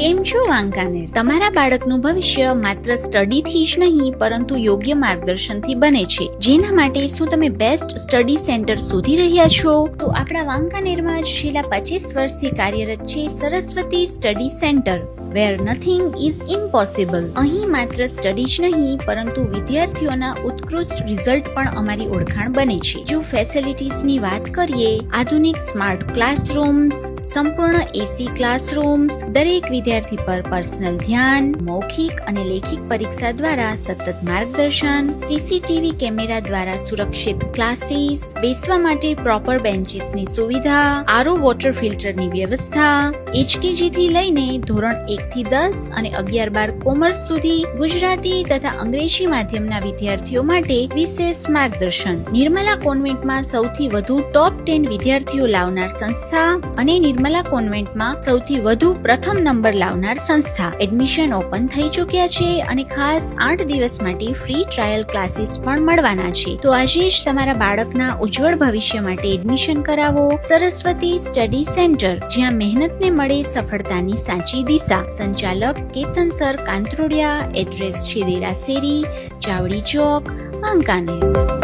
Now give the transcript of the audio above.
કેમ છો વાંકાનેર? તમારા બાળકનું ભવિષ્ય માત્ર સ્ટડીથી જ નહીં પરંતુ યોગ્ય માર્ગદર્શનથી બને છે, જેના માટે શું તમે બેસ્ટ સ્ટડી સેન્ટર શોધી રહ્યા છો? તો આપણા વાંકાનેરમાં જ છેલ્લા 25 વર્ષથી કાર્યરત છે Saraswati study centre, where nothing is impossible. અહીં માત્ર સ્ટડી જ નહીં પરંતુ વિદ્યાર્થીઓના ઉત્કૃષ્ટ રિઝલ્ટ પણ અમારી ઓળખાણ બને છે. જો ફેસિલિટીઝની વાત કરીએ, આધુનિક સ્માર્ટ ક્લાસરૂમ્સ, સંપૂર્ણ એસી ક્લાસરૂમ્સ, દરેક વિદ્યાર્થી પર પર્સનલ ધ્યાન, મૌખિક અને લેખિત પરીક્ષા દ્વારા સતત માર્ગદર્શન, સીસીટીવી કેમેરા દ્વારા સુરક્ષિત ક્લાસીસ, બેસવા માટે પ્રોપર બેન્ચીસની સુવિધા, આરઓ વોટર ફિલ્ટરની વ્યવસ્થા, એચકેજી થી લઈને ધોરણ 1 થી 10 અને 11-12 કોમર્સ સુધી ગુજરાતી તથા અંગ્રેજી માધ્યમના વિદ્યાર્થીઓ માટે વિશેષ માર્ગદર્શન. નિર્મલા કોન્વેન્ટમાં સૌથી વધુ ટોપ 10 વિદ્યાર્થીઓ લાવનાર સંસ્થા અને નિર્મલા કોન્વેન્ટમાં સૌથી વધુ પ્રથમ નંબર લાવનાર સંસ્થા. એડમિશન ઓપન થઈ ચૂક્યા છે અને ખાસ 8 દિવસ માટે ફ્રી ટ્રાયલ ક્લાસીસ પણ મળવાના છે. તો આજે જ તમારા બાળકના ઉજ્જવળ ભવિષ્ય માટે એડમિશન કરાવો સરસ્વતી સ્ટડી સેન્ટર, જ્યાં મહેનતને મળે સફળતાની સાચી દિશા. સંચાલક કેતન સર કાંત્રોડિયા. એડ્રેસ છે દેરાસેરી, ચાવડી ચોક, વાંકાનેર.